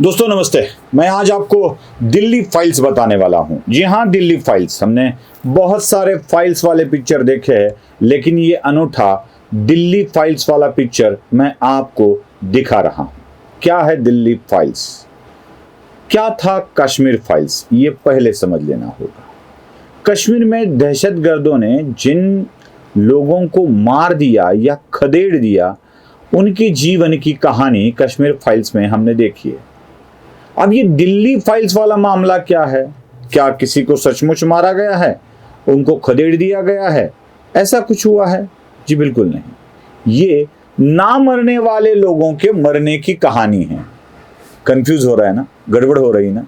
दोस्तों नमस्ते। मैं आज आपको दिल्ली फाइल्स बताने वाला हूं। जी हां, दिल्ली फाइल्स। हमने बहुत सारे फाइल्स वाले पिक्चर देखे हैं, लेकिन ये अनूठा दिल्ली फाइल्स वाला पिक्चर मैं आपको दिखा रहा हूं। क्या है दिल्ली फाइल्स, क्या था कश्मीर फाइल्स, ये पहले समझ लेना होगा। कश्मीर में दहशतगर्दों ने जिन लोगों को मार दिया या खदेड़ दिया, उनकी जीवन की कहानी कश्मीर फाइल्स में हमने देखी है। अब ये दिल्ली फाइल्स वाला मामला क्या है? क्या किसी को सचमुच मारा गया है, उनको खदेड़ दिया गया है, ऐसा कुछ हुआ है? जी बिल्कुल नहीं। ये ना मरने वाले लोगों के मरने की कहानी है। कंफ्यूज हो रहा है ना, गड़बड़ हो रही ना?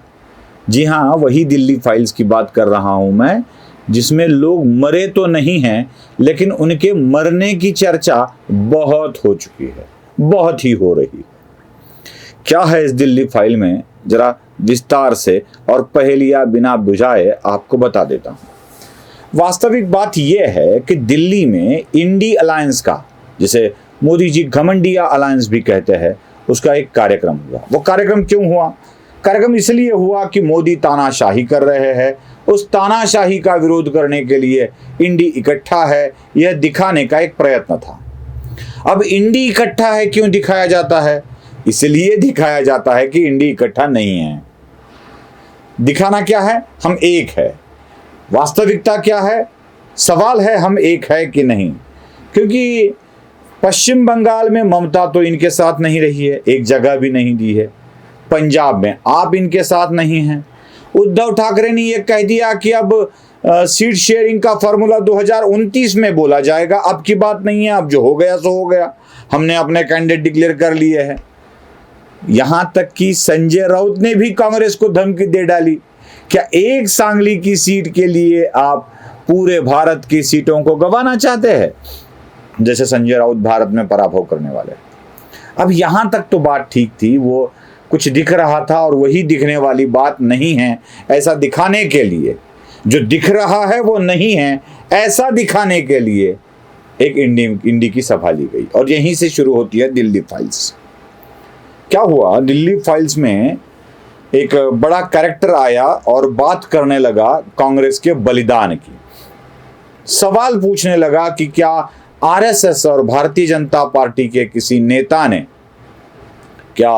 जी हाँ, वही दिल्ली फाइल्स की बात कर रहा हूं मैं, जिसमें लोग मरे तो नहीं हैं, लेकिन उनके मरने की चर्चा बहुत हो चुकी है, बहुत ही हो रही है। क्या है इस दिल्ली फाइल में, जरा विस्तार से और पहेलियां बिना बुझाए आपको बता देता हूं। वास्तविक बात यह है कि दिल्ली में इंडी अलायंस का, जिसे मोदी जी घमंडिया अलायंस भी कहते हैं, उसका एक कार्यक्रम हुआ। वो कार्यक्रम क्यों हुआ? कार्यक्रम इसलिए हुआ कि मोदी तानाशाही कर रहे हैं। उस तानाशाही का विरोध करने के लिए इंडी इकट्ठा है, यह दिखाने का एक प्रयत्न था। अब इंडी इकट्ठा है क्यों दिखाया जाता है? इसलिए दिखाया जाता है कि इंडी इकट्ठा नहीं है। दिखाना क्या है? हम एक है। वास्तविकता क्या है? सवाल है हम एक है कि नहीं। क्योंकि पश्चिम बंगाल में ममता तो इनके साथ नहीं रही है, एक जगह भी नहीं दी है। पंजाब में आप इनके साथ नहीं हैं। उद्धव ठाकरे ने यह कह दिया कि अब सीट शेयरिंग का फॉर्मूला 2029 में बोला जाएगा। अब की बात नहीं है, अब जो हो गया सो हो गया, हमने अपने कैंडिडेट डिक्लेयर कर लिए हैं। यहां तक कि संजय राउत ने भी कांग्रेस को धमकी दे डाली। क्या एक सांगली की सीट के लिए आप पूरे भारत की सीटों को गंवाना चाहते हैं? जैसे संजय राउत भारत में पराभव करने वाले। अब यहां तक तो बात ठीक थी, वो कुछ दिख रहा था, और वही दिखने वाली बात नहीं है ऐसा दिखाने के लिए, जो दिख रहा है वो नहीं है ऐसा दिखाने के लिए एक इंडी की सभा ली गई, और यहीं से शुरू होती है दिल्ली फाइल्स। क्या हुआ? दिल्ली फाइल्स में एक बड़ा कैरेक्टर आया और बात करने लगा कांग्रेस के बलिदान की। सवाल पूछने लगा कि क्या आरएसएस और भारतीय जनता पार्टी के किसी नेता ने क्या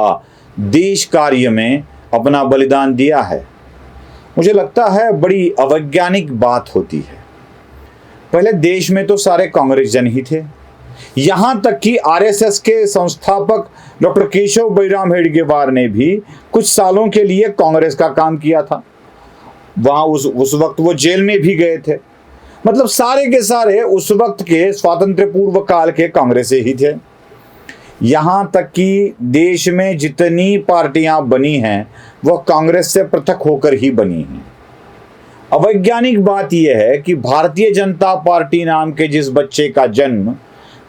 देश कार्य में अपना बलिदान दिया है? मुझे लगता है बड़ी अवैज्ञानिक बात होती है। पहले देश में तो सारे कांग्रेस जन ही थे, यहां तक कि आरएसएस के संस्थापक डॉक्टर केशव बलिराम हेडगेवार ने भी कुछ सालों के लिए कांग्रेस का काम किया था। वहां उस वक्त वो जेल में भी गए थे। मतलब सारे के सारे उस वक्त के स्वातंत्र पूर्व काल के कांग्रेस ही थे। यहां तक कि देश में जितनी पार्टियां बनी हैं वह कांग्रेस से पृथक होकर ही बनी हैं। अवैज्ञानिक बात यह है कि भारतीय जनता पार्टी नाम के जिस बच्चे का जन्म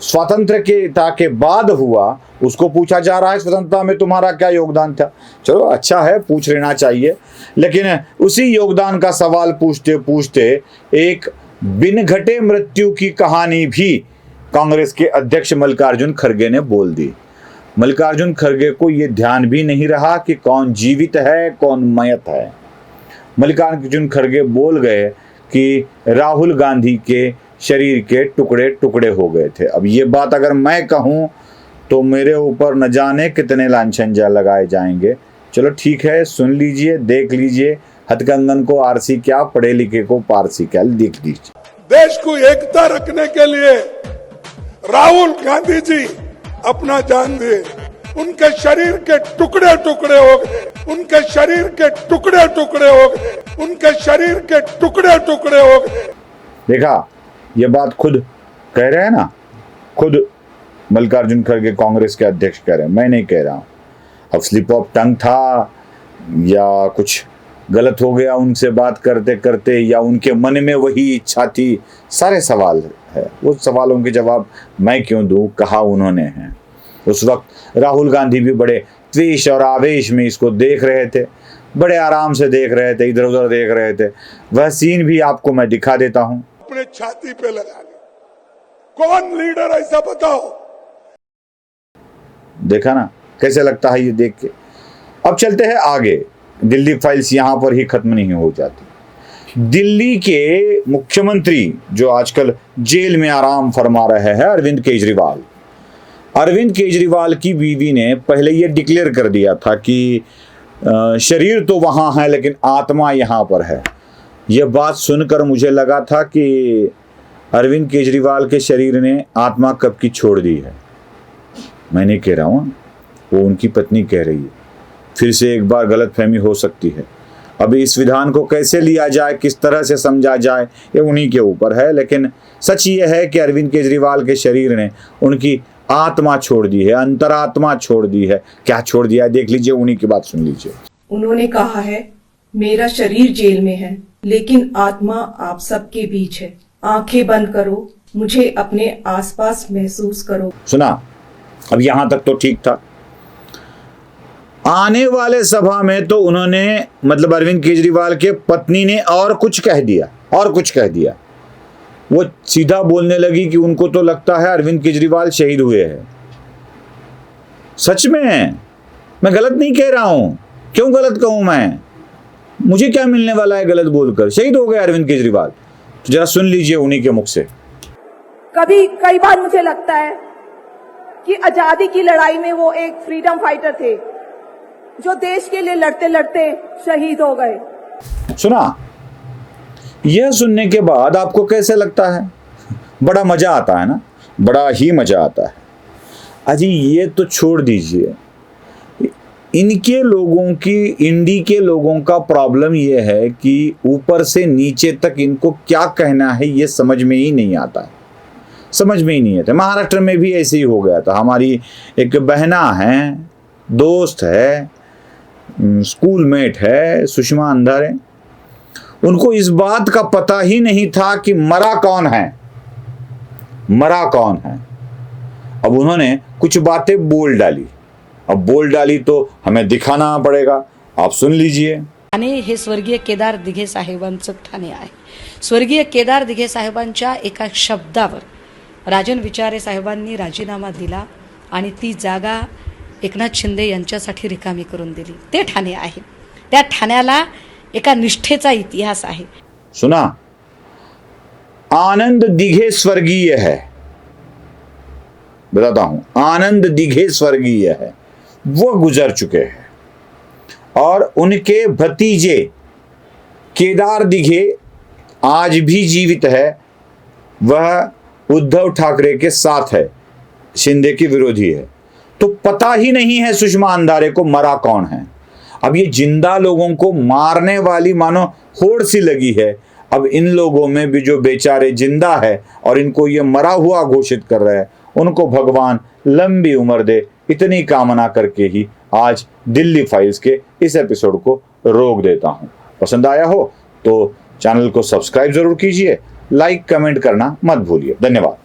स्वतंत्रता के बाद हुआ, उसको पूछा जा रहा है स्वतंत्रता में तुम्हारा क्या योगदान था। चलो अच्छा है, पूछ लेना चाहिए, लेकिन उसी योगदान का सवाल पूछते पूछते एक बिन घटे मृत्यु की कहानी भी कांग्रेस के अध्यक्ष मल्लिकार्जुन खड़गे ने बोल दी। मल्लिकार्जुन खड़गे को यह ध्यान भी नहीं रहा कि कौन जीवित है कौन मयत है। मल्लिकार्जुन खड़गे बोल गए कि राहुल गांधी के शरीर के टुकड़े टुकड़े हो गए थे। अब ये बात अगर मैं कहूं तो मेरे ऊपर न जाने कितने लांछन लगाए जाएंगे। चलो ठीक है, सुन लीजिए, देख लीजिए। हथकंगन को आरसी क्या, पढ़े लिखे को पारसी क्या, देख लीजिए। देश को एकता रखने के लिए राहुल गांधी जी अपना जान दिए। उनके शरीर के टुकड़े टुकड़े हो गए, उनके शरीर के टुकड़े टुकड़े हो गए, उनके शरीर के टुकड़े टुकड़े हो गए। देखा, ये बात खुद कह रहे हैं ना, खुद मल्लिकार्जुन खड़गे कांग्रेस के अध्यक्ष कह रहे हैं, मैं नहीं कह रहा हूं। अब स्लिप ऑफ टंग था या कुछ गलत हो गया उनसे बात करते करते, या उनके मन में वही इच्छा थी, सारे सवाल है। वो सवालों के जवाब मैं क्यों दूं, कहा उन्होंने है। उस वक्त राहुल गांधी भी बड़े त्वेष और आवेश में इसको देख रहे थे, बड़े आराम से देख रहे थे, इधर उधर देख रहे थे। वह सीन भी आपको मैं दिखा देता हूं। अपने छाती पे लगा ले, कौन लीडर ऐसा बताओ। देखा ना कैसे लगता है ये देख के। अब चलते हैं आगे। दिल्ली फाइल्स यहां पर ही खत्म नहीं हो जाती। दिल्ली के मुख्यमंत्री जो आजकल जेल में आराम फरमा रहे हैं, अरविंद केजरीवाल। अरविंद केजरीवाल की बीवी ने पहले यह डिक्लेयर कर दिया था कि शरीर तो वहां है लेकिन आत्मा यहां पर है। यह बात सुनकर मुझे लगा था कि अरविंद केजरीवाल के शरीर ने आत्मा कब की छोड़ दी है। मैं नहीं कह रहा हूं, वो उनकी पत्नी कह रही है। फिर से एक बार गलतफहमी हो सकती है। अब इस विधान को कैसे लिया जाए, किस तरह से समझा जाए, ये उन्हीं के ऊपर है। लेकिन सच ये है कि अरविंद केजरीवाल के शरीर ने उनकी आत्मा छोड़ दी है, अंतरात्मा छोड़ दी है। क्या छोड़ दिया है देख लीजिए, उन्हीं की बात सुन लीजिए। उन्होंने कहा है, मेरा शरीर जेल में है लेकिन आत्मा आप सबके बीच है। आंखें बंद करो, मुझे अपने आसपास महसूस करो। सुना? अब यहां तक तो ठीक था। आने वाले सभा में तो उन्होंने, मतलब अरविंद केजरीवाल के पत्नी ने और कुछ कह दिया। वो सीधा बोलने लगी कि उनको तो लगता है अरविंद केजरीवाल शहीद हुए हैं। सच में मैं गलत नहीं कह रहा हूं। क्यों गलत कहूं मैं? मुझे क्या मिलने वाला है गलत बोलकर? शहीद हो गए अरविंद केजरीवाल। तो जरा सुन लीजिए उन्हीं के मुख से। कई बार मुझे लगता है कि आजादी की लड़ाई में वो एक फ्रीडम फाइटर थे जो देश के लिए लड़ते लड़ते शहीद हो गए। सुना? यह सुनने के बाद आपको कैसे लगता है? बड़ा मजा आता है ना, बड़ा ही मजा आता है। अजी ये तो छोड़ दीजिए, इनके लोगों की, इंडी के लोगों का प्रॉब्लम यह है कि ऊपर से नीचे तक इनको क्या कहना है ये समझ में ही नहीं आता। महाराष्ट्र में भी ऐसे ही हो गया था। हमारी एक बहना है, दोस्त है, स्कूलमेट है, सुषमा अंधारे। उनको इस बात का पता ही नहीं था कि मरा कौन है। अब उन्होंने कुछ बातें बोल डाली तो हमें दिखाना पड़ेगा। आप सुन लीजिए। ठाणे हे स्वर्गीय केदार दिघे साहेबांचं ठाणे आहे। स्वर्गीय केदार दिघे साहेबांच्या एका शब्दावर राजन विचारे साहेबांनी राजीनामा दिला आणि ती जागा एकनाथ शिंदे यांच्यासाठी रिकामी करून दिली। ते ठाणे आहे। त्या ठाण्याला एका निष्ठेचा इतिहास आहे। सुना? आनंद दिघे स्वर्गीय है, बताता हूं। आनंद दिघे स्वर्गीय है, वो गुजर चुके हैं। और उनके भतीजे केदार दिघे आज भी जीवित है। वह उद्धव ठाकरे के साथ है, शिंदे के विरोधी है। तो पता ही नहीं है सुषमा अंधारे को मरा कौन है। अब ये जिंदा लोगों को मारने वाली मानो होड़ सी लगी है। अब इन लोगों में भी जो बेचारे जिंदा है और इनको ये मरा हुआ घोषित कर रहे हैं, उनको भगवान लंबी उम्र दे, इतनी कामना करके ही आज दिल्ली फाइल्स के इस एपिसोड को रोक देता हूं। पसंद आया हो तो चैनल को सब्सक्राइब जरूर कीजिए, लाइक कमेंट करना मत भूलिए। धन्यवाद।